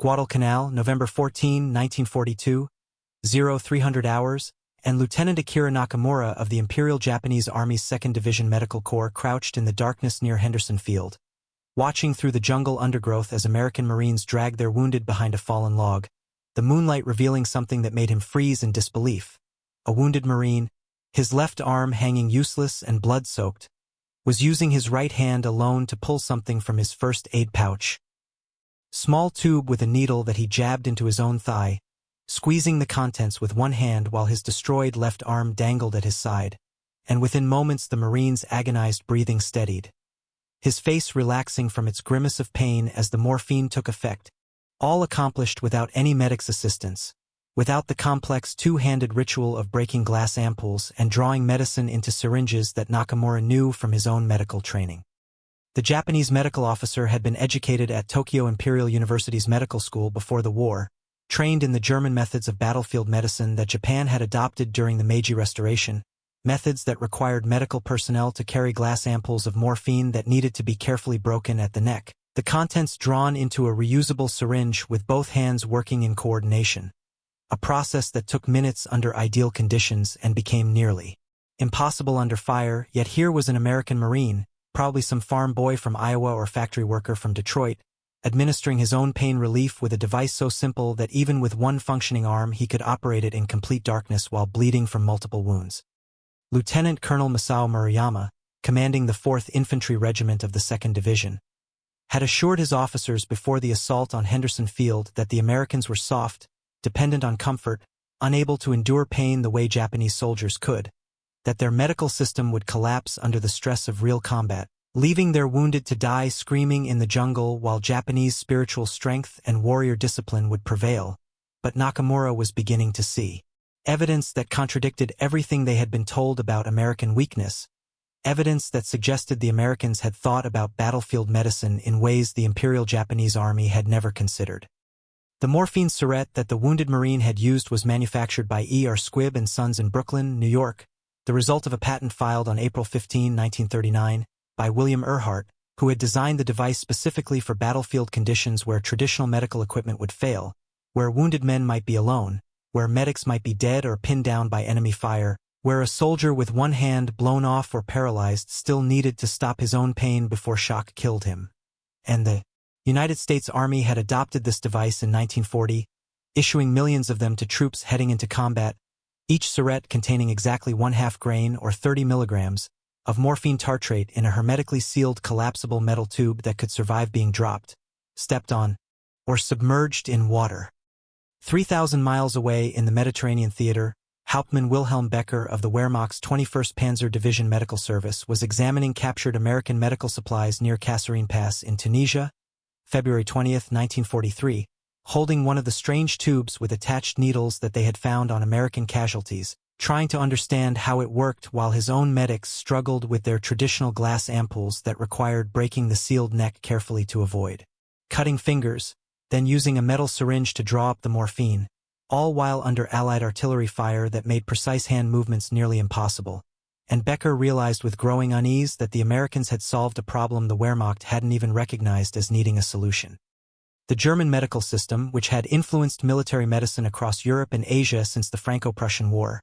Guadalcanal, November 14, 1942, 0300 hours, and Lieutenant Akira Nakamura of the Imperial Japanese Army's 2nd Division Medical Corps crouched in the darkness near Henderson Field, watching through the jungle undergrowth as American Marines dragged their wounded behind a fallen log, the moonlight revealing something that made him freeze in disbelief. A wounded Marine, his left arm hanging useless and blood-soaked, was using his right hand alone to pull something from his first aid pouch. Small tube with a needle that he jabbed into his own thigh, squeezing the contents with one hand while his destroyed left arm dangled at his side, and within moments the Marine's agonized breathing steadied, his face relaxing from its grimace of pain as the morphine took effect, all accomplished without any medic's assistance, without the complex two-handed ritual of breaking glass ampoules and drawing medicine into syringes that Nakamura knew from his own medical training. The Japanese medical officer had been educated at Tokyo Imperial University's medical school before the war, trained in the German methods of battlefield medicine that Japan had adopted during the Meiji Restoration, methods that required medical personnel to carry glass ampoules of morphine that needed to be carefully broken at the neck, the contents drawn into a reusable syringe with both hands working in coordination, a process that took minutes under ideal conditions and became nearly impossible under fire. Yet here was an American Marine, probably some farm boy from Iowa or factory worker from Detroit, administering his own pain relief with a device so simple that even with one functioning arm he could operate it in complete darkness while bleeding from multiple wounds. Lieutenant Colonel Masao Murayama, commanding the 4th Infantry Regiment of the 2nd Division, had assured his officers before the assault on Henderson Field that the Americans were soft, dependent on comfort, unable to endure pain the way Japanese soldiers could, that their medical system would collapse under the stress of real combat, leaving their wounded to die screaming in the jungle while Japanese spiritual strength and warrior discipline would prevail. But Nakamura was beginning to see evidence that contradicted everything they had been told about American weakness, evidence that suggested the Americans had thought about battlefield medicine in ways the Imperial Japanese Army had never considered. The morphine syrette that the wounded Marine had used was manufactured by E.R. Squibb and Sons in Brooklyn, New York, the result of a patent filed on April 15, 1939, by William Earhart, who had designed the device specifically for battlefield conditions where traditional medical equipment would fail, where wounded men might be alone, where medics might be dead or pinned down by enemy fire, where a soldier with one hand blown off or paralyzed still needed to stop his own pain before shock killed him. And the United States Army had adopted this device in 1940, issuing millions of them to troops heading into combat, each syrette containing exactly 1/2 grain or 30 milligrams of morphine tartrate in a hermetically sealed collapsible metal tube that could survive being dropped, stepped on, or submerged in water. 3,000 miles away in the Mediterranean theater, Hauptmann Wilhelm Becker of the Wehrmacht's 21st Panzer Division Medical Service was examining captured American medical supplies near Kasserine Pass in Tunisia, February 20, 1943, holding one of the strange tubes with attached needles that they had found on American casualties, trying to understand how it worked while his own medics struggled with their traditional glass ampoules that required breaking the sealed neck carefully to avoid cutting fingers, then using a metal syringe to draw up the morphine, all while under Allied artillery fire that made precise hand movements nearly impossible. And Becker realized with growing unease that the Americans had solved a problem the Wehrmacht hadn't even recognized as needing a solution. The German medical system, which had influenced military medicine across Europe and Asia since the Franco-Prussian War,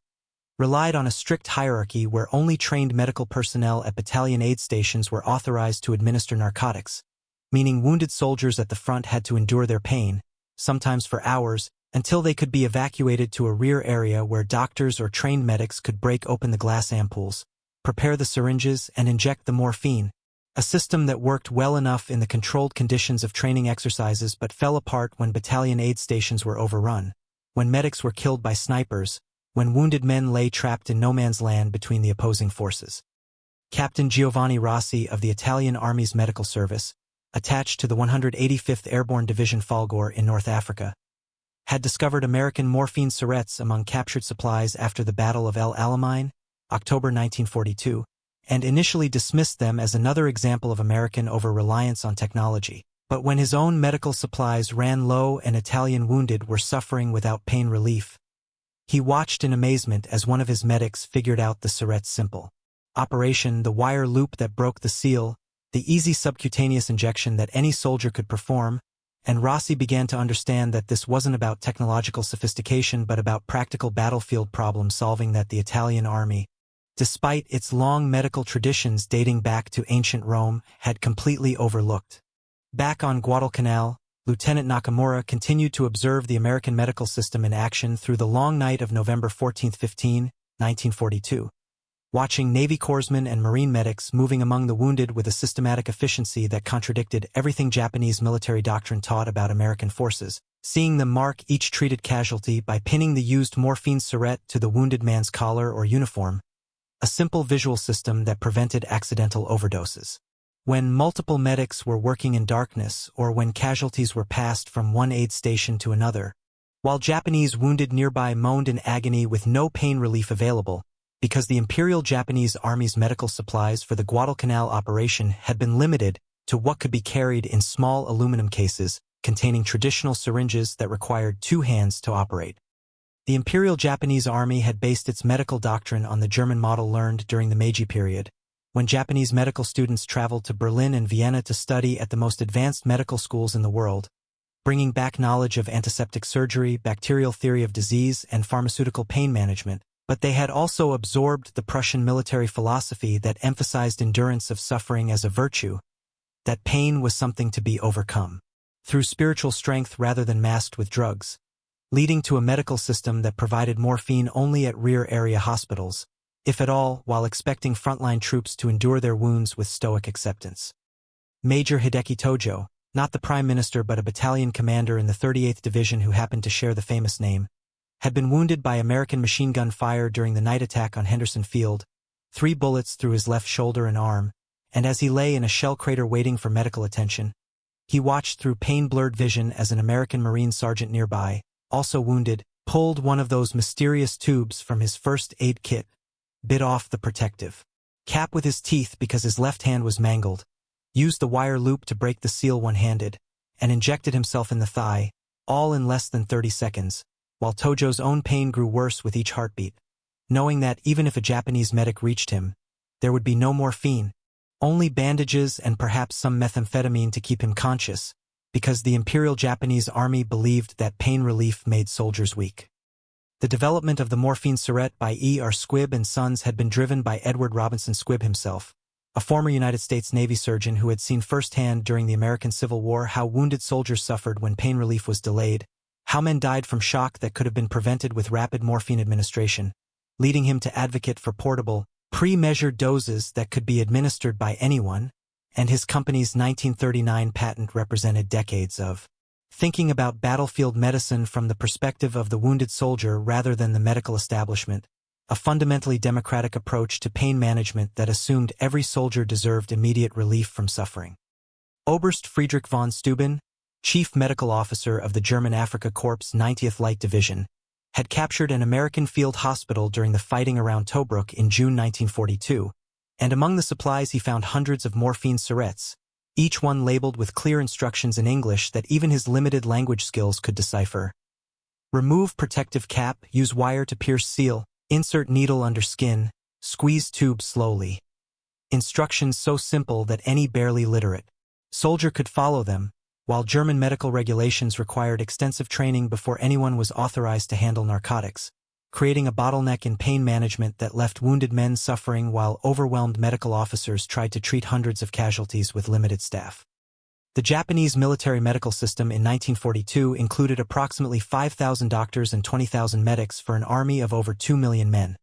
relied on a strict hierarchy where only trained medical personnel at battalion aid stations were authorized to administer narcotics, meaning wounded soldiers at the front had to endure their pain, sometimes for hours, until they could be evacuated to a rear area where doctors or trained medics could break open the glass ampoules, prepare the syringes, and inject the morphine, a system that worked well enough in the controlled conditions of training exercises but fell apart when battalion aid stations were overrun, when medics were killed by snipers, when wounded men lay trapped in no man's land between the opposing forces. Captain Giovanni Rossi of the Italian Army's Medical Service, attached to the 185th Airborne Division Falgor in North Africa, had discovered American morphine syrettes among captured supplies after the Battle of El Alamein, October 1942, and initially dismissed them as another example of American over-reliance on technology. But when his own medical supplies ran low and Italian wounded were suffering without pain relief, he watched in amazement as one of his medics figured out the syrette's simple operation, the wire loop that broke the seal, the easy subcutaneous injection that any soldier could perform, and Rossi began to understand that this wasn't about technological sophistication but about practical battlefield problem-solving that the Italian army, despite its long medical traditions dating back to ancient Rome, had completely overlooked. Back on Guadalcanal, Lieutenant Nakamura continued to observe the American medical system in action through the long night of November 14–15, 1942. Watching Navy corpsmen and Marine medics moving among the wounded with a systematic efficiency that contradicted everything Japanese military doctrine taught about American forces, seeing them mark each treated casualty by pinning the used morphine syrette to the wounded man's collar or uniform, a simple visual system that prevented accidental overdoses. When multiple medics were working in darkness or when casualties were passed from one aid station to another, while Japanese wounded nearby moaned in agony with no pain relief available, because the Imperial Japanese Army's medical supplies for the Guadalcanal operation had been limited to what could be carried in small aluminum cases containing traditional syringes that required 2 hands to operate. The Imperial Japanese Army had based its medical doctrine on the German model learned during the Meiji period, when Japanese medical students traveled to Berlin and Vienna to study at the most advanced medical schools in the world, bringing back knowledge of antiseptic surgery, bacterial theory of disease, and pharmaceutical pain management. But they had also absorbed the Prussian military philosophy that emphasized endurance of suffering as a virtue, that pain was something to be overcome through spiritual strength rather than masked with drugs, leading to a medical system that provided morphine only at rear area hospitals, if at all, while expecting frontline troops to endure their wounds with stoic acceptance. Major Hideki Tojo, not the prime minister but a battalion commander in the 38th Division who happened to share the famous name, had been wounded by American machine gun fire during the night attack on Henderson Field, 3 bullets through his left shoulder and arm, and as he lay in a shell crater waiting for medical attention, he watched through pain-blurred vision as an American Marine sergeant nearby, also wounded, pulled one of those mysterious tubes from his first aid kit, bit off the protective cap with his teeth because his left hand was mangled, used the wire loop to break the seal one-handed, and injected himself in the thigh, all in less than 30 seconds. While Tojo's own pain grew worse with each heartbeat, knowing that even if a Japanese medic reached him, there would be no morphine, only bandages and perhaps some methamphetamine to keep him conscious, because the Imperial Japanese Army believed that pain relief made soldiers weak. The development of the morphine syrette by E.R. Squibb and Sons had been driven by Edward Robinson Squibb himself, a former United States Navy surgeon who had seen firsthand during the American Civil War how wounded soldiers suffered when pain relief was delayed, how men died from shock that could have been prevented with rapid morphine administration, leading him to advocate for portable, pre-measured doses that could be administered by anyone, and his company's 1939 patent represented decades of thinking about battlefield medicine from the perspective of the wounded soldier rather than the medical establishment, a fundamentally democratic approach to pain management that assumed every soldier deserved immediate relief from suffering. Oberst Friedrich von Steuben, Chief Medical Officer of the German Afrika Korps 90th Light Division, had captured an American field hospital during the fighting around Tobruk in June 1942, and among the supplies he found hundreds of morphine syrettes, each one labeled with clear instructions in English that even his limited language skills could decipher. Remove protective cap, use wire to pierce seal, insert needle under skin, squeeze tube slowly. Instructions so simple that any barely literate soldier could follow them, while German medical regulations required extensive training before anyone was authorized to handle narcotics, creating a bottleneck in pain management that left wounded men suffering while overwhelmed medical officers tried to treat hundreds of casualties with limited staff. The Japanese military medical system in 1942 included approximately 5,000 doctors and 20,000 medics for an army of over 2 million men,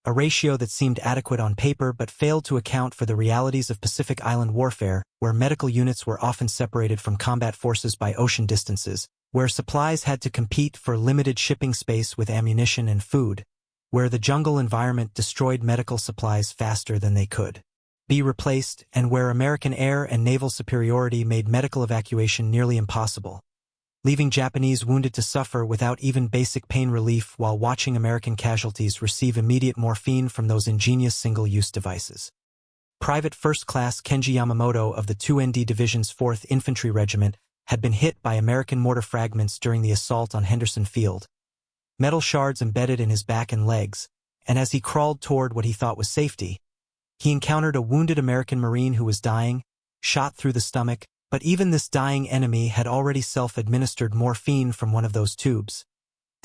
a ratio that seemed adequate on paper but failed to account for the realities of Pacific Island warfare, where medical units were often separated from combat forces by ocean distances, where supplies had to compete for limited shipping space with ammunition and food, where the jungle environment destroyed medical supplies faster than they could be replaced, and where American air and naval superiority made medical evacuation nearly impossible, leaving Japanese wounded to suffer without even basic pain relief while watching American casualties receive immediate morphine from those ingenious single-use devices. Private First Class Kenji Yamamoto of the 2ND Division's 4th Infantry Regiment had been hit by American mortar fragments during the assault on Henderson Field. Metal shards embedded in his back and legs, and as he crawled toward what he thought was safety, he encountered a wounded American Marine who was dying, shot through the stomach, But even this dying enemy had already self-administered morphine from one of those tubes.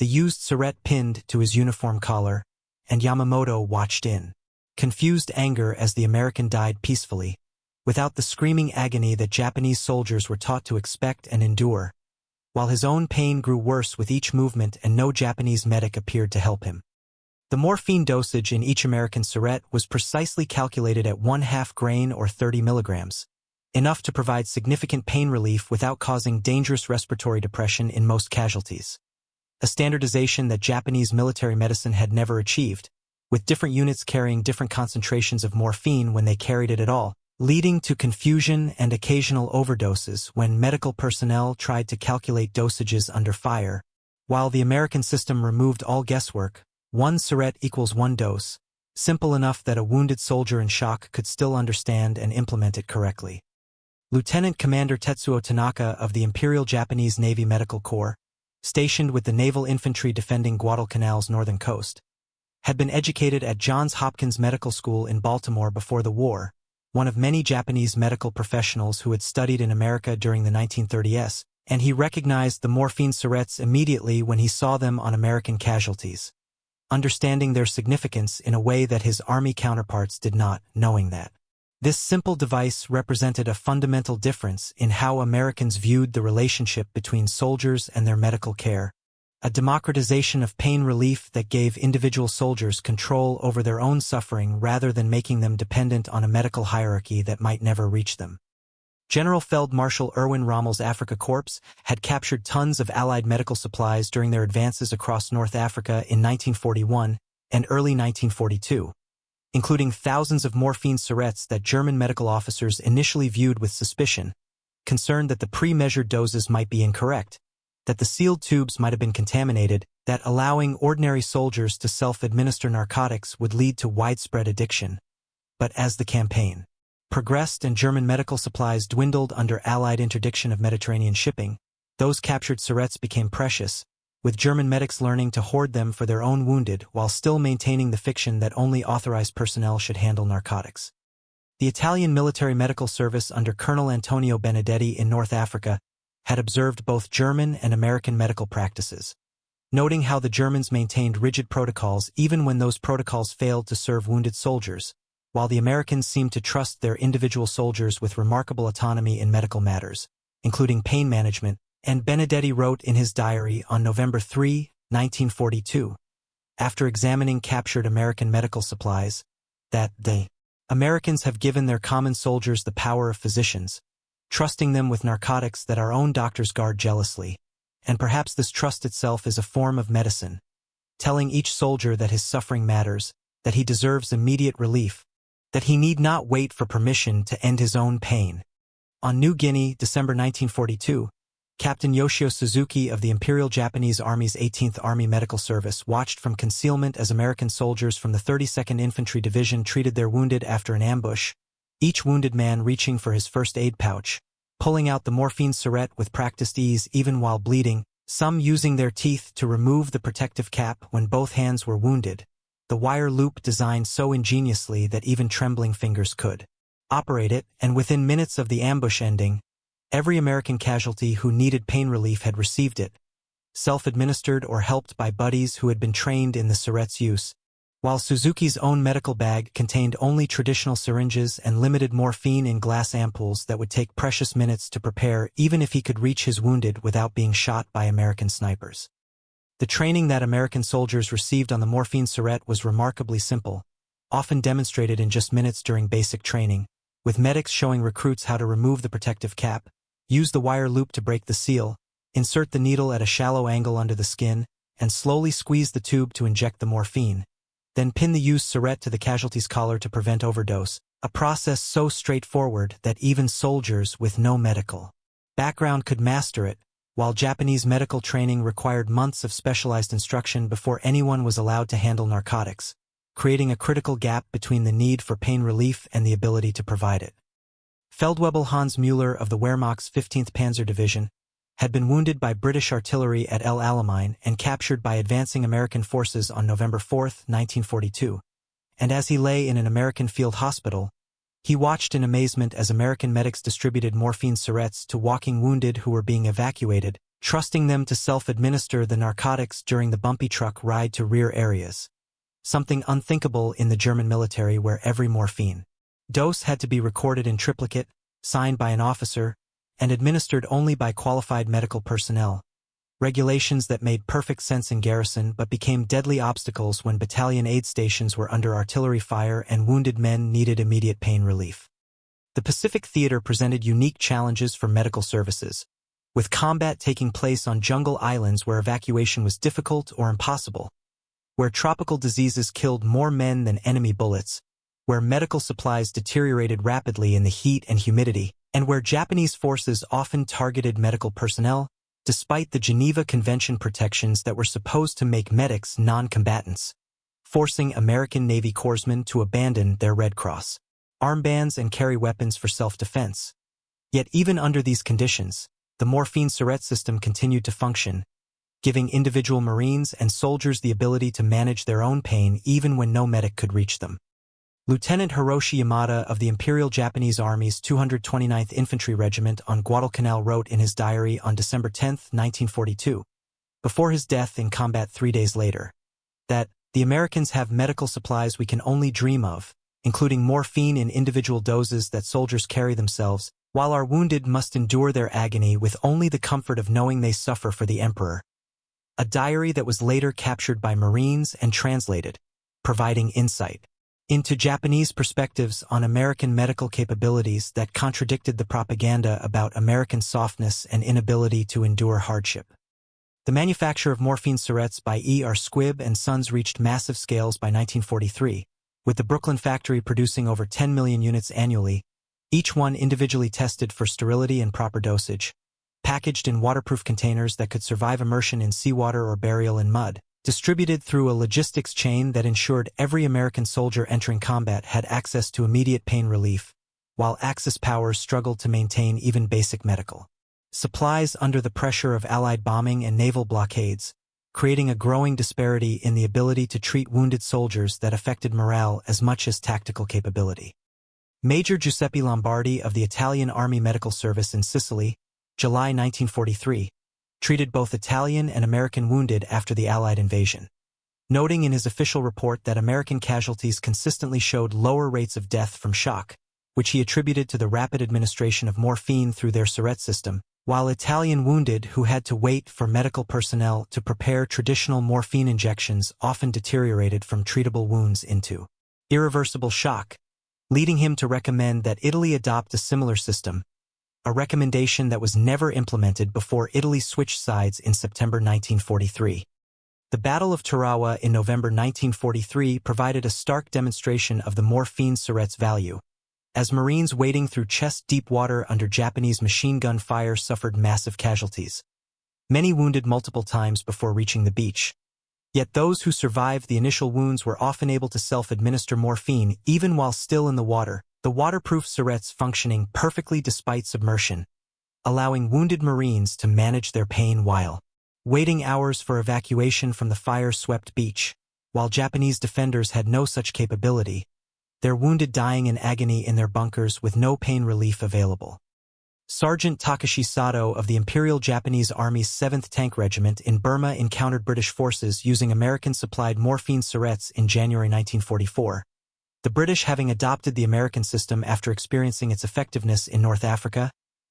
The used syrette pinned to his uniform collar, and Yamamoto watched in confused anger as the American died peacefully, without the screaming agony that Japanese soldiers were taught to expect and endure, while his own pain grew worse with each movement and no Japanese medic appeared to help him. The morphine dosage in each American syrette was precisely calculated at 1/2 grain or 30 milligrams, enough to provide significant pain relief without causing dangerous respiratory depression in most casualties. A standardization that Japanese military medicine had never achieved, with different units carrying different concentrations of morphine when they carried it at all, leading to confusion and occasional overdoses when medical personnel tried to calculate dosages under fire. While the American system removed all guesswork, 1 syrette equals 1 dose, simple enough that a wounded soldier in shock could still understand and implement it correctly. Lieutenant Commander Tetsuo Tanaka of the Imperial Japanese Navy Medical Corps, stationed with the naval infantry defending Guadalcanal's northern coast, had been educated at Johns Hopkins Medical School in Baltimore before the war, one of many Japanese medical professionals who had studied in America during the 1930s, and he recognized the morphine syrettes immediately when he saw them on American casualties, understanding their significance in a way that his Army counterparts did not, knowing that this simple device represented a fundamental difference in how Americans viewed the relationship between soldiers and their medical care, a democratization of pain relief that gave individual soldiers control over their own suffering rather than making them dependent on a medical hierarchy that might never reach them. General Feld Marshal Erwin Rommel's Afrika Korps had captured tons of Allied medical supplies during their advances across North Africa in 1941 and early 1942. Including thousands of morphine syrettes that German medical officers initially viewed with suspicion, concerned that the pre-measured doses might be incorrect, that the sealed tubes might have been contaminated, that allowing ordinary soldiers to self-administer narcotics would lead to widespread addiction. But as the campaign progressed and German medical supplies dwindled under Allied interdiction of Mediterranean shipping, those captured syrettes became precious, with German medics learning to hoard them for their own wounded while still maintaining the fiction that only authorized personnel should handle narcotics. The Italian military medical service under Colonel Antonio Benedetti in North Africa had observed both German and American medical practices, noting how the Germans maintained rigid protocols even when those protocols failed to serve wounded soldiers, while the Americans seemed to trust their individual soldiers with remarkable autonomy in medical matters, including pain management. And Benedetti wrote in his diary on November 3, 1942, after examining captured American medical supplies, that the Americans have given their common soldiers the power of physicians, trusting them with narcotics that our own doctors guard jealously, and perhaps this trust itself is a form of medicine, telling each soldier that his suffering matters, that he deserves immediate relief, that he need not wait for permission to end his own pain. On New Guinea, December 1942, Captain Yoshio Suzuki of the Imperial Japanese Army's 18th Army Medical Service watched from concealment as American soldiers from the 32nd Infantry Division treated their wounded after an ambush, each wounded man reaching for his first aid pouch, pulling out the morphine syrette with practiced ease even while bleeding, some using their teeth to remove the protective cap when both hands were wounded, the wire loop designed so ingeniously that even trembling fingers could operate it, and within minutes of the ambush ending, every American casualty who needed pain relief had received it, self-administered or helped by buddies who had been trained in the syrette's use, while Suzuki's own medical bag contained only traditional syringes and limited morphine in glass ampoules that would take precious minutes to prepare even if he could reach his wounded without being shot by American snipers. The training that American soldiers received on the morphine syrette was remarkably simple, often demonstrated in just minutes during basic training, with medics showing recruits how to remove the protective cap, use the wire loop to break the seal, insert the needle at a shallow angle under the skin, and slowly squeeze the tube to inject the morphine, then pin the used syrette to the casualty's collar to prevent overdose, a process so straightforward that even soldiers with no medical background could master it, while Japanese medical training required months of specialized instruction before anyone was allowed to handle narcotics, creating a critical gap between the need for pain relief and the ability to provide it. Feldwebel Hans Müller of the Wehrmacht's 15th Panzer Division had been wounded by British artillery at El Alamein and captured by advancing American forces on November 4, 1942, and as he lay in an American field hospital, He watched in amazement as American medics distributed morphine syrettes to walking wounded who were being evacuated, trusting them to self-administer the narcotics during the bumpy truck ride to rear areas. Something unthinkable in the German military where every morphine dose had to be recorded in triplicate, signed by an officer, and administered only by qualified medical personnel. Regulations that made perfect sense in garrison but became deadly obstacles when battalion aid stations were under artillery fire and wounded men needed immediate pain relief. The Pacific Theater presented unique challenges for medical services, with combat taking place on jungle islands where evacuation was difficult or impossible, where tropical diseases killed more men than enemy bullets, where medical supplies deteriorated rapidly in the heat and humidity, and where Japanese forces often targeted medical personnel, despite the Geneva Convention protections that were supposed to make medics non-combatants, forcing American Navy corpsmen to abandon their Red Cross armbands and carry weapons for self-defense. Yet even under these conditions, the morphine syrette system continued to function, giving individual Marines and soldiers the ability to manage their own pain even when no medic could reach them. Lieutenant Hiroshi Yamada of the Imperial Japanese Army's 229th Infantry Regiment on Guadalcanal wrote in his diary on December 10, 1942, before his death in combat 3 days later, that the Americans have medical supplies we can only dream of, including morphine in individual doses that soldiers carry themselves, while our wounded must endure their agony with only the comfort of knowing they suffer for the Emperor. A diary that was later captured by Marines and translated, providing insight into Japanese perspectives on American medical capabilities that contradicted the propaganda about American softness and inability to endure hardship. The manufacture of morphine syrettes by E.R. Squibb and Sons reached massive scales by 1943, with the Brooklyn factory producing over 10 million units annually, each one individually tested for sterility and proper dosage, packaged in waterproof containers that could survive immersion in seawater or burial in mud, distributed through a logistics chain that ensured every American soldier entering combat had access to immediate pain relief, while Axis powers struggled to maintain even basic medical supplies under the pressure of Allied bombing and naval blockades, creating a growing disparity in the ability to treat wounded soldiers that affected morale as much as tactical capability. Major Giuseppe Lombardi of the Italian Army Medical Service in Sicily, July 1943, treated both Italian and American wounded after the Allied invasion, noting in his official report that American casualties consistently showed lower rates of death from shock, which he attributed to the rapid administration of morphine through their Syrette system, while Italian wounded who had to wait for medical personnel to prepare traditional morphine injections often deteriorated from treatable wounds into irreversible shock, leading him to recommend that Italy adopt a similar system, a recommendation that was never implemented before Italy switched sides in September 1943. The Battle of Tarawa in November 1943 provided a stark demonstration of the morphine syrette's value, as Marines wading through chest-deep water under Japanese machine gun fire suffered massive casualties, many wounded multiple times before reaching the beach. Yet those who survived the initial wounds were often able to self-administer morphine even while still in the water, the waterproof syrettes functioning perfectly despite submersion, allowing wounded Marines to manage their pain while waiting hours for evacuation from the fire-swept beach. While Japanese defenders had no such capability, their wounded dying in agony in their bunkers with no pain relief available. Sergeant Takashi Sato of the Imperial Japanese Army's 7th Tank Regiment in Burma encountered British forces using American-supplied morphine syrettes in January 1944, the British having adopted the American system after experiencing its effectiveness in North Africa,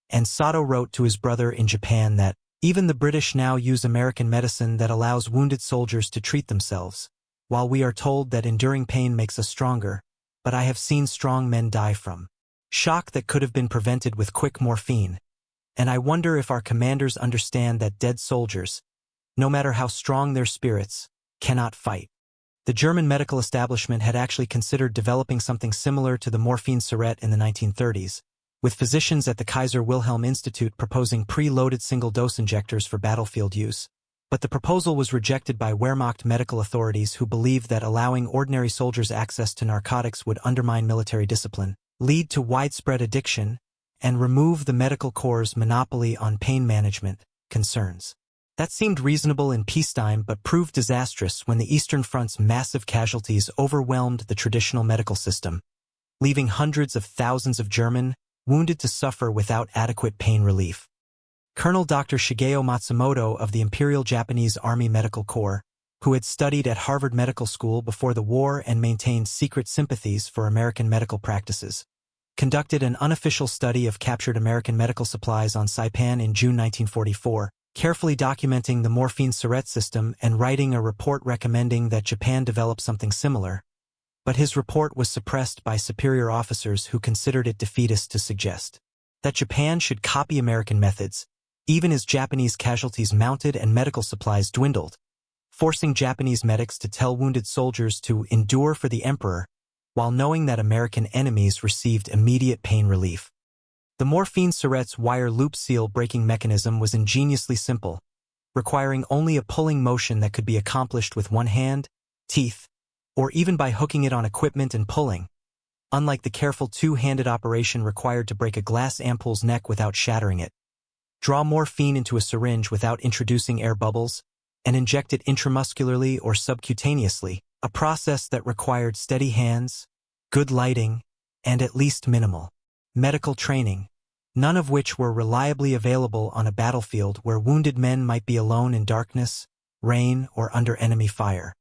and Sato wrote to his brother in Japan that, "Even the British now use American medicine that allows wounded soldiers to treat themselves, while we are told that enduring pain makes us stronger, but I have seen strong men die from shock that could have been prevented with quick morphine, and I wonder if our commanders understand that dead soldiers, no matter how strong their spirits, cannot fight." The German medical establishment had actually considered developing something similar to the morphine syrette in the 1930s, with physicians at the Kaiser Wilhelm Institute proposing pre-loaded single-dose injectors for battlefield use. But the proposal was rejected by Wehrmacht medical authorities who believed that allowing ordinary soldiers access to narcotics would undermine military discipline, lead to widespread addiction, and remove the medical corps' monopoly on pain management concerns. That seemed reasonable in peacetime but proved disastrous when the Eastern Front's massive casualties overwhelmed the traditional medical system. leaving hundreds of thousands of German wounded to suffer without adequate pain relief. Colonel Dr. Shigeo Matsumoto of the Imperial Japanese Army Medical Corps, who had studied at Harvard Medical School before the war and maintained secret sympathies for American medical practices, conducted an unofficial study of captured American medical supplies on Saipan in June 1944, carefully documenting the Morphine Syrettes system and writing a report recommending that Japan develop something similar. But his report was suppressed by superior officers who considered it defeatist to suggest that Japan should copy American methods, even as Japanese casualties mounted and medical supplies dwindled, forcing Japanese medics to tell wounded soldiers to endure for the emperor, while knowing that American enemies received immediate pain relief. The Morphine Syrettes wire loop seal braking mechanism was ingeniously simple, requiring only a pulling motion that could be accomplished with one hand, teeth, or even by hooking it on equipment and pulling, unlike the careful two-handed operation required to break a glass ampoule's neck without shattering it. Draw morphine into a syringe without introducing air bubbles, and inject it intramuscularly or subcutaneously, a process that required steady hands, good lighting, and at least minimal medical training, none of which were reliably available on a battlefield where wounded men might be alone in darkness, rain, or under enemy fire.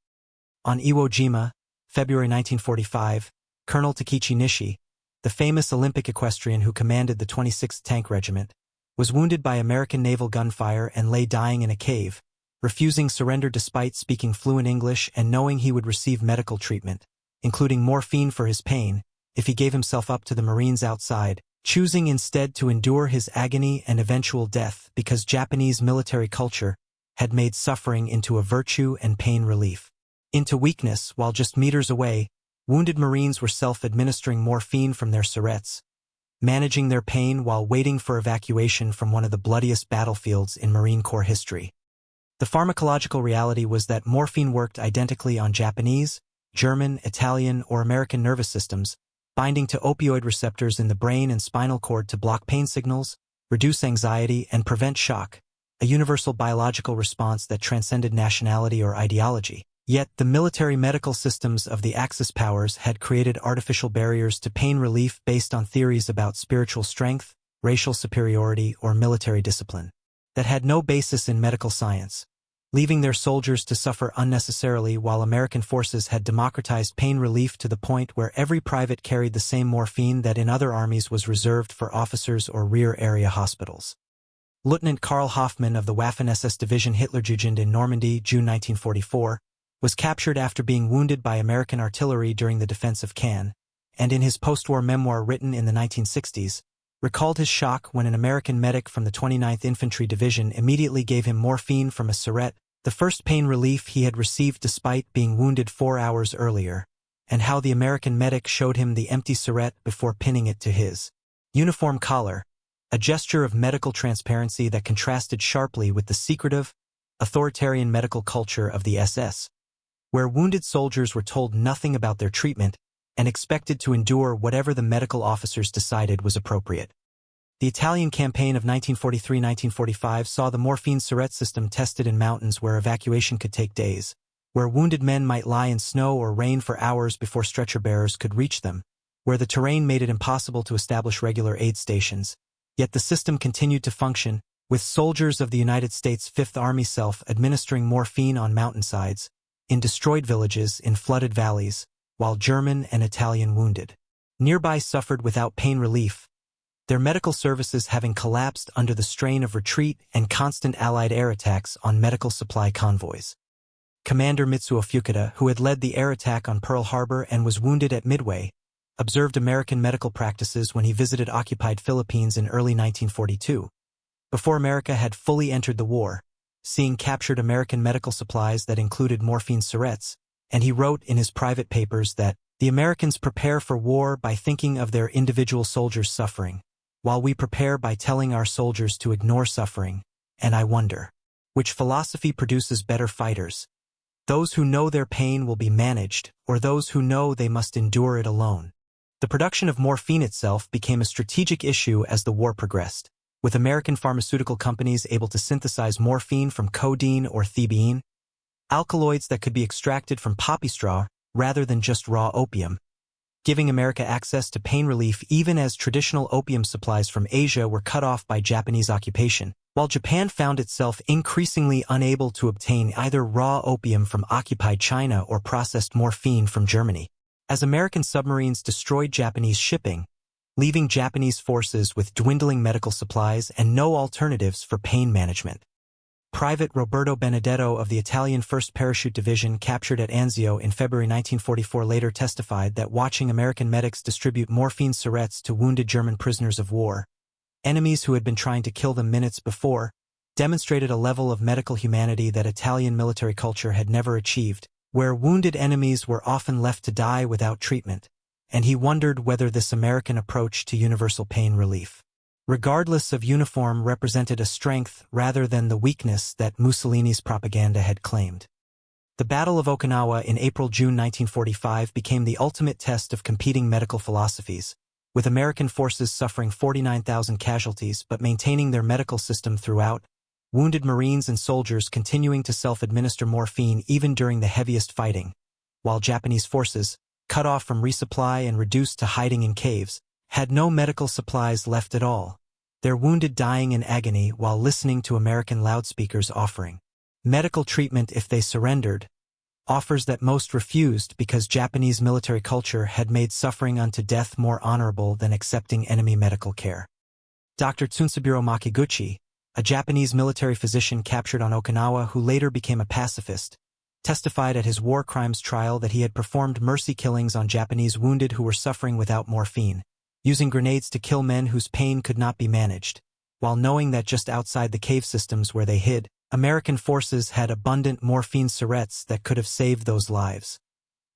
On Iwo Jima, February 1945, Colonel Takechi Nishi, the famous Olympic equestrian who commanded the 26th Tank Regiment, was wounded by American naval gunfire and lay dying in a cave, refusing surrender despite speaking fluent English and knowing he would receive medical treatment, including morphine for his pain, if he gave himself up to the Marines outside, choosing instead to endure his agony and eventual death because Japanese military culture had made suffering into a virtue and pain relief. Into weakness, while just meters away, wounded Marines were self-administering morphine from their syrettes, managing their pain while waiting for evacuation from one of the bloodiest battlefields in Marine Corps history. The pharmacological reality was that morphine worked identically on Japanese, German, Italian, or American nervous systems, binding to opioid receptors in the brain and spinal cord to block pain signals, reduce anxiety, and prevent shock, a universal biological response that transcended nationality or ideology. Yet, the military medical systems of the Axis powers had created artificial barriers to pain relief based on theories about spiritual strength, racial superiority, or military discipline that had no basis in medical science, leaving their soldiers to suffer unnecessarily while American forces had democratized pain relief to the point where every private carried the same morphine that in other armies was reserved for officers or rear-area hospitals. Lieutenant Karl Hoffmann of the Waffen-SS Division Hitlerjugend in Normandy, June 1944, was captured after being wounded by American artillery during the defense of Cannes, and in his post-war memoir written in the 1960s, recalled his shock when an American medic from the 29th Infantry Division immediately gave him morphine from a syrette, the first pain relief he had received despite being wounded 4 hours earlier, and how the American medic showed him the empty syrette before pinning it to his uniform collar, a gesture of medical transparency that contrasted sharply with the secretive, authoritarian medical culture of the SS, where wounded soldiers were told nothing about their treatment and expected to endure whatever the medical officers decided was appropriate. The Italian campaign of 1943-1945 saw the morphine syrette system tested in mountains where evacuation could take days, where wounded men might lie in snow or rain for hours before stretcher bearers could reach them, where the terrain made it impossible to establish regular aid stations. Yet the system continued to function, with soldiers of the United States Fifth Army self-administering morphine on mountainsides, in destroyed villages, in flooded valleys, while German and Italian wounded nearby suffered without pain relief, their medical services having collapsed under the strain of retreat and constant Allied air attacks on medical supply convoys. Commander Mitsuo Fukuda, who had led the air attack on Pearl Harbor and was wounded at Midway, observed American medical practices when he visited occupied Philippines in early 1942, before America had fully entered the war, seeing captured American medical supplies that included morphine syrettes, and he wrote in his private papers that the Americans prepare for war by thinking of their individual soldiers' suffering, while we prepare by telling our soldiers to ignore suffering, and I wonder, which philosophy produces better fighters? Those who know their pain will be managed, or those who know they must endure it alone? The production of morphine itself became a strategic issue as the war progressed, with American pharmaceutical companies able to synthesize morphine from codeine or thebaine, alkaloids that could be extracted from poppy straw rather than just raw opium, giving America access to pain relief even as traditional opium supplies from Asia were cut off by Japanese occupation, while Japan found itself increasingly unable to obtain either raw opium from occupied China or processed morphine from Germany. As American submarines destroyed Japanese shipping, leaving Japanese forces with dwindling medical supplies and no alternatives for pain management. Private Roberto Benedetto of the Italian 1st Parachute Division, captured at Anzio in February 1944, later testified that watching American medics distribute morphine syrettes to wounded German prisoners of war, enemies who had been trying to kill them minutes before, demonstrated a level of medical humanity that Italian military culture had never achieved, where wounded enemies were often left to die without treatment, and he wondered whether this American approach to universal pain relief, regardless of uniform, represented a strength rather than the weakness that Mussolini's propaganda had claimed. The Battle of Okinawa in April-June 1945 became the ultimate test of competing medical philosophies, with American forces suffering 49,000 casualties but maintaining their medical system throughout, wounded Marines and soldiers continuing to self-administer morphine even during the heaviest fighting, while Japanese forces, cut off from resupply and reduced to hiding in caves, had no medical supplies left at all, their wounded dying in agony while listening to American loudspeakers offering medical treatment if they surrendered, offers that most refused because Japanese military culture had made suffering unto death more honorable than accepting enemy medical care. Dr. Tsunsuburo Makiguchi, a Japanese military physician captured on Okinawa who later became a pacifist, testified at his war crimes trial that he had performed mercy killings on Japanese wounded who were suffering without morphine, using grenades to kill men whose pain could not be managed, while knowing that just outside the cave systems where they hid, American forces had abundant morphine syrettes that could have saved those lives.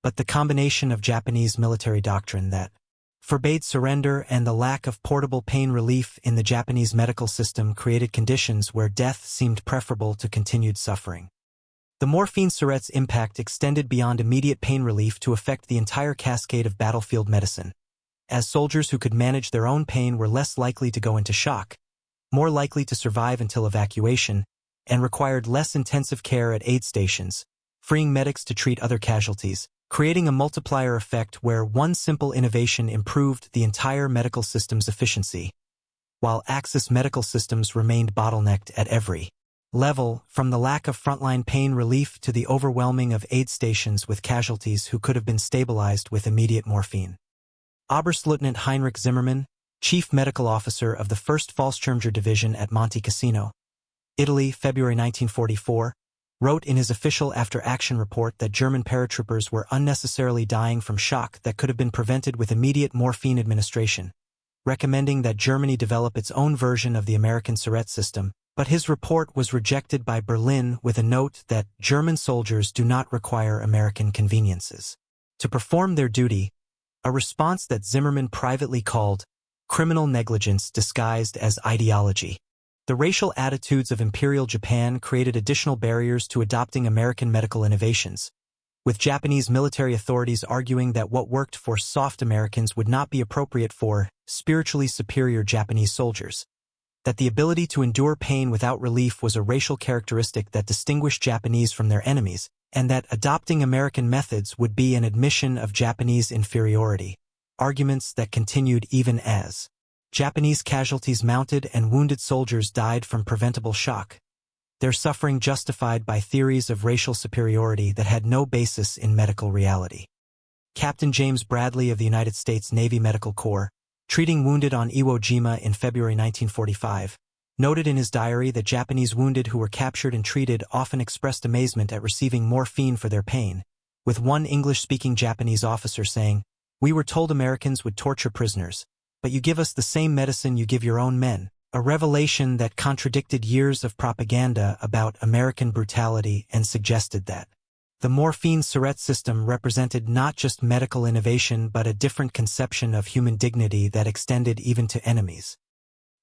But the combination of Japanese military doctrine that forbade surrender and the lack of portable pain relief in the Japanese medical system created conditions where death seemed preferable to continued suffering. The morphine syrettes' impact extended beyond immediate pain relief to affect the entire cascade of battlefield medicine, as soldiers who could manage their own pain were less likely to go into shock, more likely to survive until evacuation, and required less intensive care at aid stations, freeing medics to treat other casualties, creating a multiplier effect where one simple innovation improved the entire medical system's efficiency, while Axis medical systems remained bottlenecked at every level, from the lack of frontline pain relief to the overwhelming of aid stations with casualties who could have been stabilized with immediate morphine. Oberstleutnant Heinrich Zimmermann, chief medical officer of the 1st Fallschirmjäger Division at Monte Cassino, Italy, February 1944, wrote in his official after-action report that German paratroopers were unnecessarily dying from shock that could have been prevented with immediate morphine administration, recommending that Germany develop its own version of the American Syrette system, but his report was rejected by Berlin with a note that German soldiers do not require American conveniences to perform their duty, a response that Zimmermann privately called criminal negligence disguised as ideology. The racial attitudes of Imperial Japan created additional barriers to adopting American medical innovations, with Japanese military authorities arguing that what worked for soft Americans would not be appropriate for spiritually superior Japanese soldiers, that the ability to endure pain without relief was a racial characteristic that distinguished Japanese from their enemies, and that adopting American methods would be an admission of Japanese inferiority, arguments that continued even as Japanese casualties mounted and wounded soldiers died from preventable shock, their suffering justified by theories of racial superiority that had no basis in medical reality. Captain James Bradley of the United States Navy Medical Corps, treating wounded on Iwo Jima in February 1945, noted in his diary that Japanese wounded who were captured and treated often expressed amazement at receiving morphine for their pain, with one English-speaking Japanese officer saying, "We were told Americans would torture prisoners, but you give us the same medicine you give your own men," a revelation that contradicted years of propaganda about American brutality and suggested that the morphine Syrette system represented not just medical innovation but a different conception of human dignity that extended even to enemies.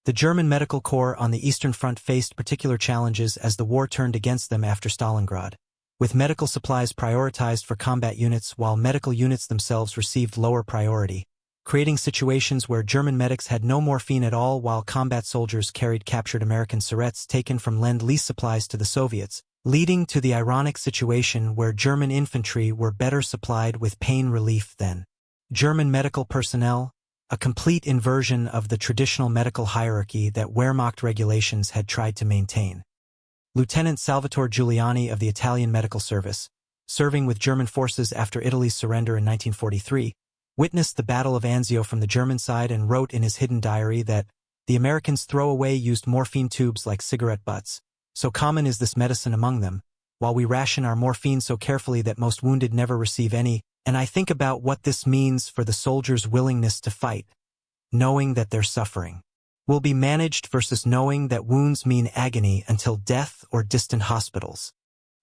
The German Medical Corps on the Eastern Front faced particular challenges as the war turned against them after Stalingrad, with medical supplies prioritized for combat units while medical units themselves received lower priority, creating situations where German medics had no morphine at all while combat soldiers carried captured American Syrettes taken from Lend-Lease supplies to the Soviets, leading to the ironic situation where German infantry were better supplied with pain relief than German medical personnel, a complete inversion of the traditional medical hierarchy that Wehrmacht regulations had tried to maintain. Lieutenant Salvatore Giuliani of the Italian Medical Service, serving with German forces after Italy's surrender in 1943, witnessed the Battle of Anzio from the German side and wrote in his hidden diary that the Americans throw away used morphine tubes like cigarette butts. So common is this medicine among them, while we ration our morphine so carefully that most wounded never receive any, and I think about what this means for the soldiers' willingness to fight, knowing that their suffering will be managed versus knowing that wounds mean agony until death or distant hospitals.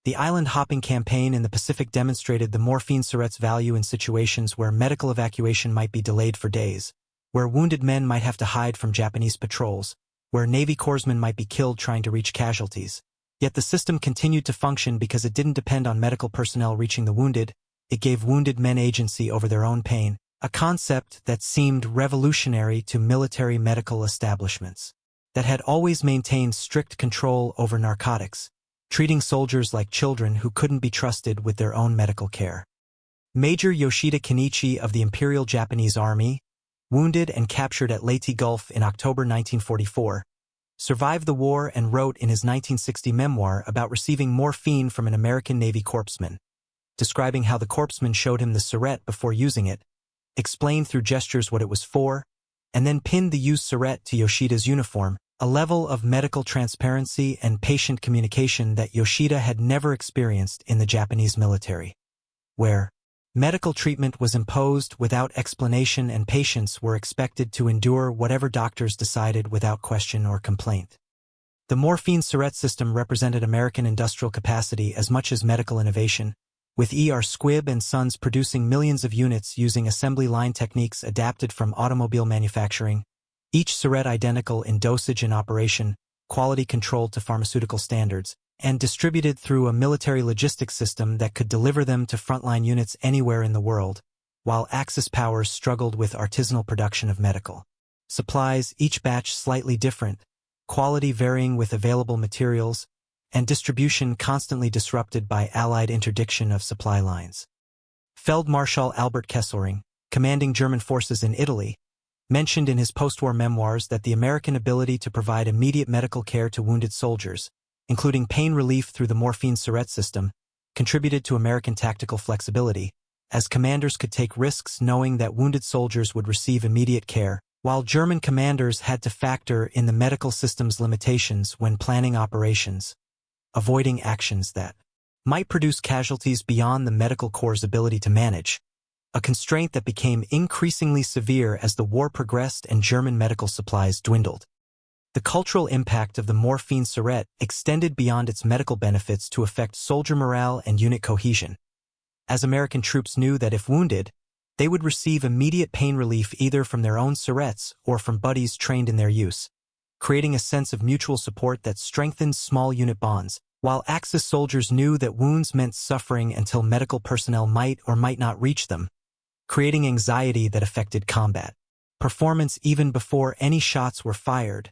The island-hopping campaign in the Pacific demonstrated the morphine syrettes' value in situations where medical evacuation might be delayed for days, where wounded men might have to hide from Japanese patrols, where Navy corpsmen might be killed trying to reach casualties. Yet the system continued to function because it didn't depend on medical personnel reaching the wounded. It gave wounded men agency over their own pain, a concept that seemed revolutionary to military medical establishments that had always maintained strict control over narcotics, treating soldiers like children who couldn't be trusted with their own medical care. Major Yoshida Kenichi of the Imperial Japanese Army, wounded and captured at Leyte Gulf in October 1944, survived the war and wrote in his 1960 memoir about receiving morphine from an American Navy corpsman, describing how the corpsman showed him the syrette before using it, explained through gestures what it was for, and then pinned the used syrette to Yoshida's uniform, a level of medical transparency and patient communication that Yoshida had never experienced in the Japanese military, where medical treatment was imposed without explanation and patients were expected to endure whatever doctors decided without question or complaint. The morphine syrette system represented American industrial capacity as much as medical innovation, with E.R. Squibb and Sons producing millions of units using assembly line techniques adapted from automobile manufacturing, each syrette identical in dosage and operation, quality controlled to pharmaceutical standards, and distributed through a military logistics system that could deliver them to frontline units anywhere in the world, while Axis powers struggled with artisanal production of medical supplies, each batch slightly different, quality varying with available materials, and distribution constantly disrupted by Allied interdiction of supply lines. Feldmarschall Albert Kesselring, commanding German forces in Italy, mentioned in his post-war memoirs that the American ability to provide immediate medical care to wounded soldiers, including pain relief through the morphine syrette system, contributed to American tactical flexibility, as commanders could take risks knowing that wounded soldiers would receive immediate care, while German commanders had to factor in the medical system's limitations when planning operations, avoiding actions that might produce casualties beyond the medical corps' ability to manage, a constraint that became increasingly severe as the war progressed and German medical supplies dwindled. The cultural impact of the morphine syrette extended beyond its medical benefits to affect soldier morale and unit cohesion, as American troops knew that if wounded, they would receive immediate pain relief either from their own syrettes or from buddies trained in their use, creating a sense of mutual support that strengthened small unit bonds, while Axis soldiers knew that wounds meant suffering until medical personnel might or might not reach them, creating anxiety that affected combat performance even before any shots were fired,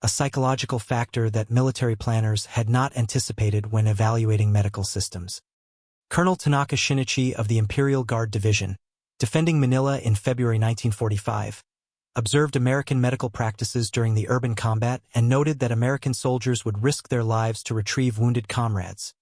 a psychological factor that military planners had not anticipated when evaluating medical systems. Colonel Tanaka Shinichi of the Imperial Guard Division, defending Manila in February 1945, observed American medical practices during the urban combat and noted that American soldiers would risk their lives to retrieve wounded comrades,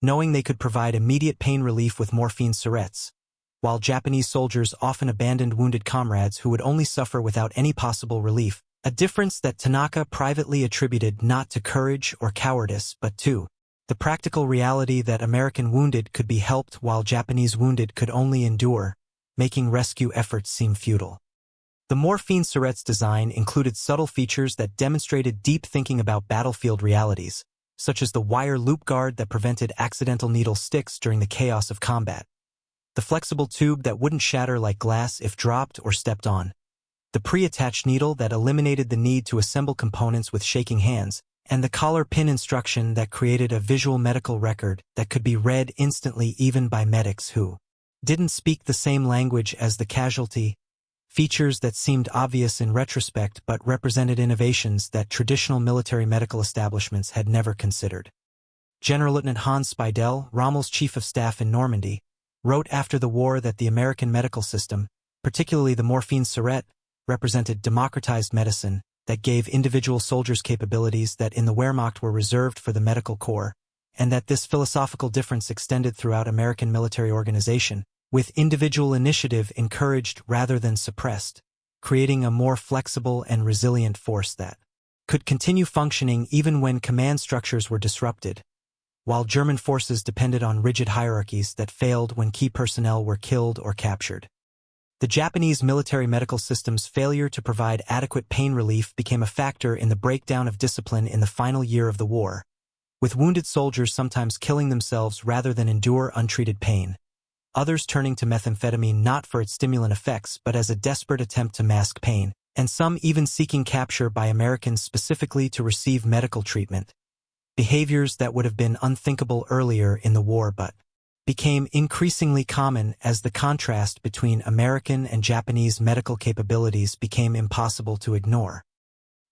knowing they could provide immediate pain relief with morphine syrettes, while Japanese soldiers often abandoned wounded comrades who would only suffer without any possible relief, a difference that Tanaka privately attributed not to courage or cowardice but to the practical reality that American wounded could be helped while Japanese wounded could only endure, making rescue efforts seem futile. The morphine syrettes design included subtle features that demonstrated deep thinking about battlefield realities, such as the wire loop guard that prevented accidental needle sticks during the chaos of combat, the flexible tube that wouldn't shatter like glass if dropped or stepped on, the pre-attached needle that eliminated the need to assemble components with shaking hands, and the collar pin instruction that created a visual medical record that could be read instantly even by medics who didn't speak the same language as the casualty, features that seemed obvious in retrospect but represented innovations that traditional military medical establishments had never considered. General Lieutenant Hans Speidel, Rommel's chief of staff in Normandy, wrote after the war that the American medical system, particularly the morphine syrette, represented democratized medicine that gave individual soldiers capabilities that in the Wehrmacht were reserved for the medical corps, and that this philosophical difference extended throughout American military organization, with individual initiative encouraged rather than suppressed, creating a more flexible and resilient force that could continue functioning even when command structures were disrupted, while German forces depended on rigid hierarchies that failed when key personnel were killed or captured. The Japanese military medical system's failure to provide adequate pain relief became a factor in the breakdown of discipline in the final year of the war, with wounded soldiers sometimes killing themselves rather than endure untreated pain, others turning to methamphetamine not for its stimulant effects but as a desperate attempt to mask pain, and some even seeking capture by Americans specifically to receive medical treatment, behaviors that would have been unthinkable earlier in the war but became increasingly common as the contrast between American and Japanese medical capabilities became impossible to ignore.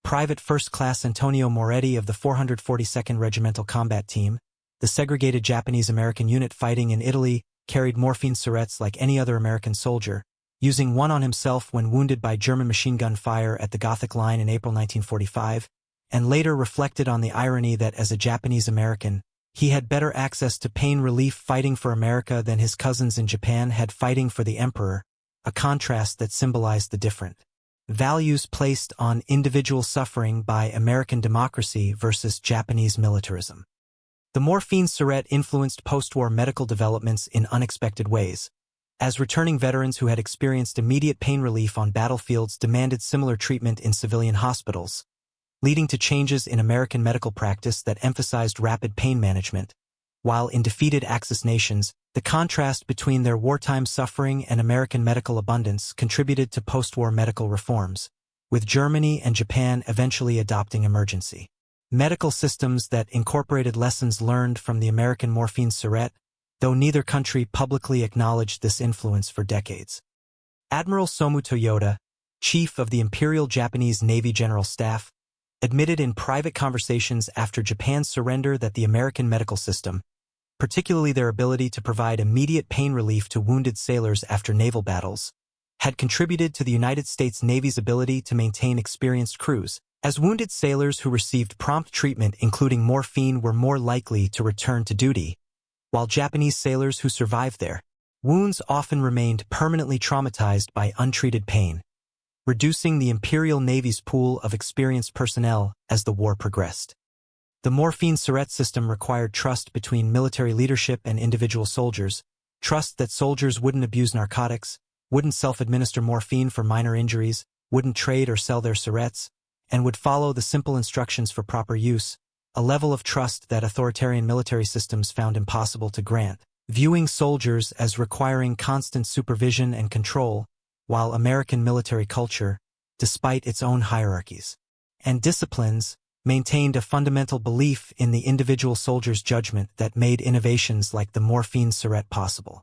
Private First Class Antonio Moretti of the 442nd Regimental Combat Team, the segregated Japanese-American unit fighting in Italy, carried morphine syrettes like any other American soldier, using one on himself when wounded by German machine gun fire at the Gothic Line in April 1945, and later reflected on the irony that as a Japanese-American, he had better access to pain relief fighting for America than his cousins in Japan had fighting for the Emperor, a contrast that symbolized the different values placed on individual suffering by American democracy versus Japanese militarism. The morphine syrette influenced post-war medical developments in unexpected ways, as returning veterans who had experienced immediate pain relief on battlefields demanded similar treatment in civilian hospitals, leading to changes in American medical practice that emphasized rapid pain management, while in defeated Axis nations, the contrast between their wartime suffering and American medical abundance contributed to post-war medical reforms, with Germany and Japan eventually adopting emergency medical systems that incorporated lessons learned from the American morphine syrette, though neither country publicly acknowledged this influence for decades. Admiral Somu Toyoda, chief of the Imperial Japanese Navy General Staff, admitted in private conversations after Japan's surrender that the American medical system, particularly their ability to provide immediate pain relief to wounded sailors after naval battles, had contributed to the United States Navy's ability to maintain experienced crews, as wounded sailors who received prompt treatment including morphine were more likely to return to duty, while Japanese sailors who survived their wounds often remained permanently traumatized by untreated pain, reducing the Imperial Navy's pool of experienced personnel as the war progressed. The morphine syrette system required trust between military leadership and individual soldiers, trust that soldiers wouldn't abuse narcotics, wouldn't self-administer morphine for minor injuries, wouldn't trade or sell their syrettes, and would follow the simple instructions for proper use, a level of trust that authoritarian military systems found impossible to grant, viewing soldiers as requiring constant supervision and control, while American military culture, despite its own hierarchies and disciplines, maintained a fundamental belief in the individual soldier's judgment that made innovations like the morphine syrette possible.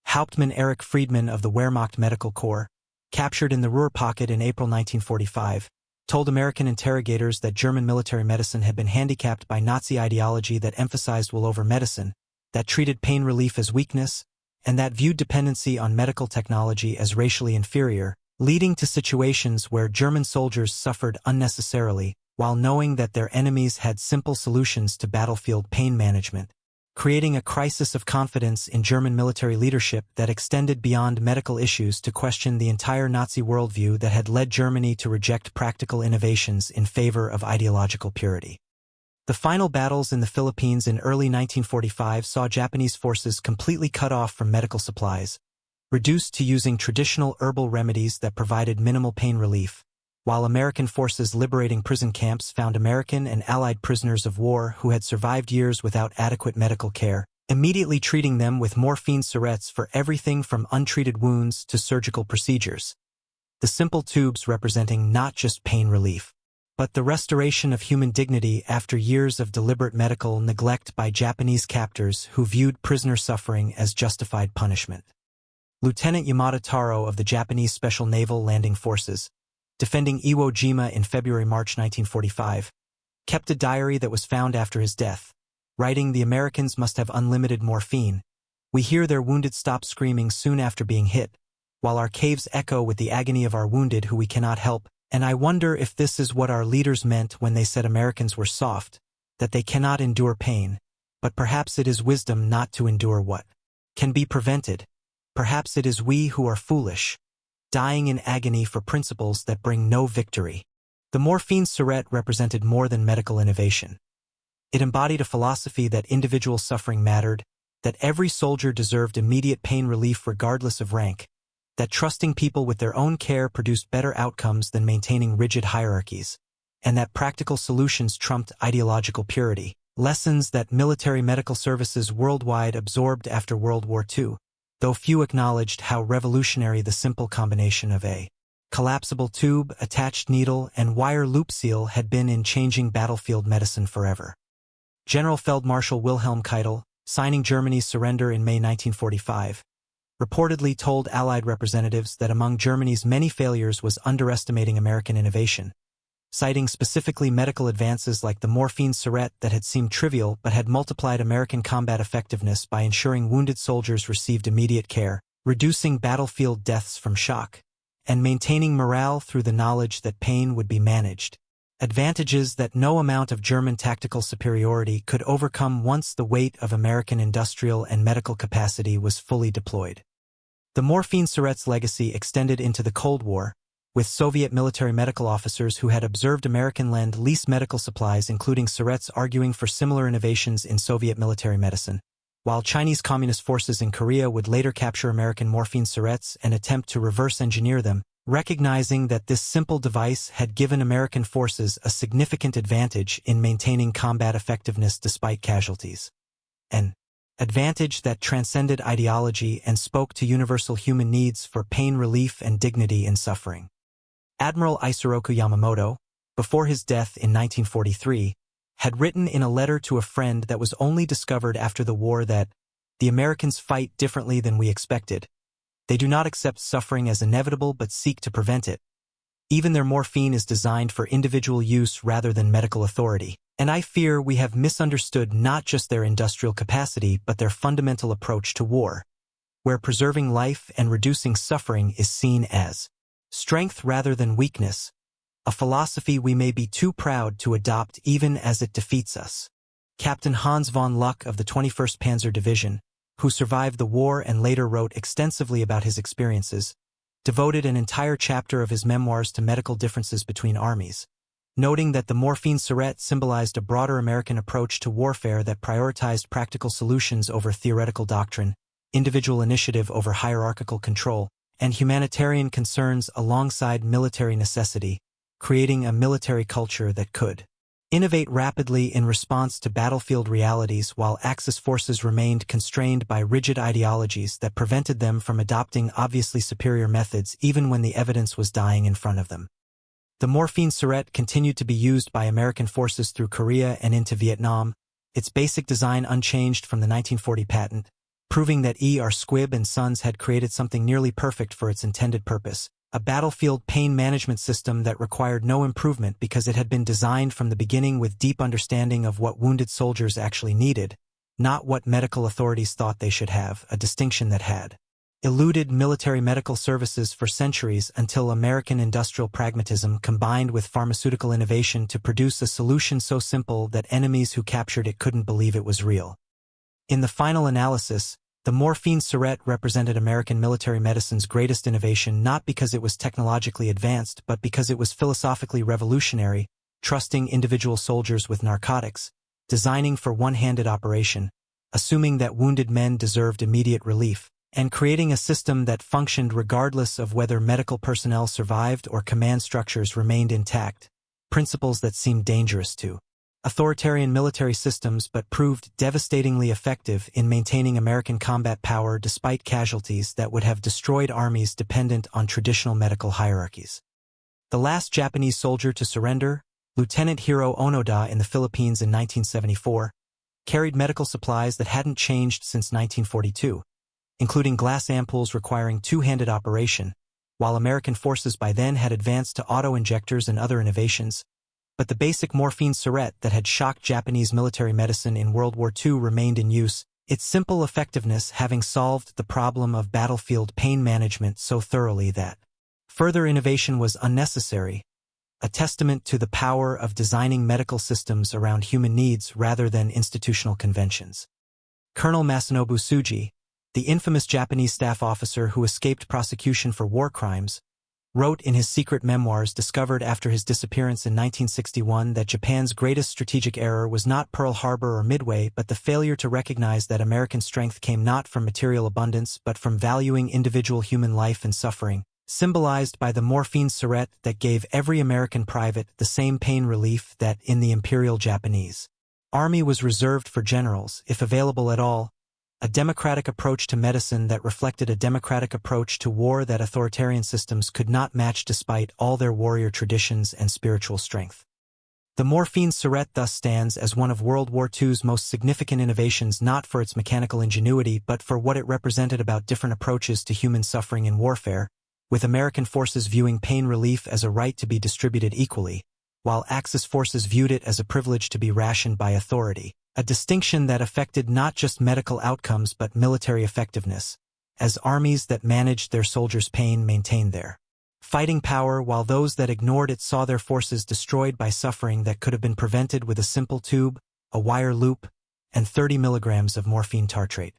Hauptmann Erich Friedman of the Wehrmacht Medical Corps, captured in the Ruhr Pocket in April 1945, told American interrogators that German military medicine had been handicapped by Nazi ideology that emphasized will over medicine, that treated pain relief as weakness, and that viewed dependency on medical technology as racially inferior, leading to situations where German soldiers suffered unnecessarily, while knowing that their enemies had simple solutions to battlefield pain management, creating a crisis of confidence in German military leadership that extended beyond medical issues to question the entire Nazi worldview that had led Germany to reject practical innovations in favor of ideological purity. The final battles in the Philippines in early 1945 saw Japanese forces completely cut off from medical supplies, reduced to using traditional herbal remedies that provided minimal pain relief, while American forces liberating prison camps found American and Allied prisoners of war who had survived years without adequate medical care, immediately treating them with morphine syrettes for everything from untreated wounds to surgical procedures. The simple tubes representing not just pain relief, but the restoration of human dignity after years of deliberate medical neglect by Japanese captors who viewed prisoner suffering as justified punishment. Lieutenant Yamada Taro of the Japanese Special Naval Landing Forces, defending Iwo Jima in February-March 1945, kept a diary that was found after his death, writing, "The Americans must have unlimited morphine. We hear their wounded stop screaming soon after being hit, while our caves echo with the agony of our wounded who we cannot help, and I wonder if this is what our leaders meant when they said Americans were soft, that they cannot endure pain, but perhaps it is wisdom not to endure what can be prevented. Perhaps it is we who are foolish, dying in agony for principles that bring no victory. The Morphine Syrette represented more than medical innovation. It embodied a philosophy that individual suffering mattered, that every soldier deserved immediate pain relief regardless of rank, that trusting people with their own care produced better outcomes than maintaining rigid hierarchies, and that practical solutions trumped ideological purity, lessons that military medical services worldwide absorbed after World War II, though few acknowledged how revolutionary the simple combination of a collapsible tube, attached needle, and wire loop seal had been in changing battlefield medicine forever. General Feldmarschall Wilhelm Keitel, signing Germany's surrender in May 1945, reportedly told Allied representatives that among Germany's many failures was underestimating American innovation, citing specifically medical advances like the morphine syrette that had seemed trivial but had multiplied American combat effectiveness by ensuring wounded soldiers received immediate care, reducing battlefield deaths from shock, and maintaining morale through the knowledge that pain would be managed. Advantages that no amount of German tactical superiority could overcome once the weight of American industrial and medical capacity was fully deployed. The Morphine Syrette's legacy extended into the Cold War, with Soviet military medical officers who had observed American Lend-Lease medical supplies including Syrettes arguing for similar innovations in Soviet military medicine, while Chinese Communist forces in Korea would later capture American morphine Syrettes and attempt to reverse engineer them, recognizing that this simple device had given American forces a significant advantage in maintaining combat effectiveness despite casualties. An advantage that transcended ideology and spoke to universal human needs for pain relief and dignity in suffering. Admiral Isoroku Yamamoto, before his death in 1943, had written in a letter to a friend that was only discovered after the war that the Americans fight differently than we expected. They do not accept suffering as inevitable but seek to prevent it. Even their morphine is designed for individual use rather than medical authority, and I fear we have misunderstood not just their industrial capacity but their fundamental approach to war, where preserving life and reducing suffering is seen as strength rather than weakness, a philosophy we may be too proud to adopt even as it defeats us. Captain Hans von Luck of the 21st Panzer Division, who survived the war and later wrote extensively about his experiences, devoted an entire chapter of his memoirs to medical differences between armies, noting that the morphine syrette symbolized a broader American approach to warfare that prioritized practical solutions over theoretical doctrine, individual initiative over hierarchical control, and humanitarian concerns alongside military necessity, creating a military culture that could innovate rapidly in response to battlefield realities while Axis forces remained constrained by rigid ideologies that prevented them from adopting obviously superior methods even when the evidence was dying in front of them. The morphine syrette continued to be used by American forces through Korea and into Vietnam, its basic design unchanged from the 1940 patent, proving that E.R. Squibb and Sons had created something nearly perfect for its intended purpose. A battlefield pain management system that required no improvement because it had been designed from the beginning with deep understanding of what wounded soldiers actually needed, not what medical authorities thought they should have, a distinction that had eluded military medical services for centuries until American industrial pragmatism combined with pharmaceutical innovation to produce a solution so simple that enemies who captured it couldn't believe it was real. In the final analysis, the morphine syrette represented American military medicine's greatest innovation not because it was technologically advanced but because it was philosophically revolutionary, trusting individual soldiers with narcotics, designing for one-handed operation, assuming that wounded men deserved immediate relief, and creating a system that functioned regardless of whether medical personnel survived or command structures remained intact, principles that seemed dangerous to authoritarian military systems but proved devastatingly effective in maintaining American combat power despite casualties that would have destroyed armies dependent on traditional medical hierarchies. The last Japanese soldier to surrender, Lieutenant Hiro Onoda in the Philippines in 1974, carried medical supplies that hadn't changed since 1942, including glass ampoules requiring two-handed operation, while American forces by then had advanced to auto-injectors and other innovations. But the basic morphine syrette that had shocked Japanese military medicine in World War II remained in use, its simple effectiveness having solved the problem of battlefield pain management so thoroughly that further innovation was unnecessary, a testament to the power of designing medical systems around human needs rather than institutional conventions. Colonel Masanobu Tsuji, the infamous Japanese staff officer who escaped prosecution for war crimes, wrote in his secret memoirs discovered after his disappearance in 1961 that Japan's greatest strategic error was not Pearl Harbor or Midway but the failure to recognize that American strength came not from material abundance but from valuing individual human life and suffering, symbolized by the morphine syrette that gave every American private the same pain relief that in the Imperial Japanese Army was reserved for generals, if available at all, a democratic approach to medicine that reflected a democratic approach to war that authoritarian systems could not match despite all their warrior traditions and spiritual strength. The morphine syrette thus stands as one of World War II's most significant innovations not for its mechanical ingenuity but for what it represented about different approaches to human suffering in warfare, with American forces viewing pain relief as a right to be distributed equally, while Axis forces viewed it as a privilege to be rationed by authority. A distinction that affected not just medical outcomes but military effectiveness, as armies that managed their soldiers' pain maintained their fighting power while those that ignored it saw their forces destroyed by suffering that could have been prevented with a simple tube, a wire loop, and 30 milligrams of morphine tartrate.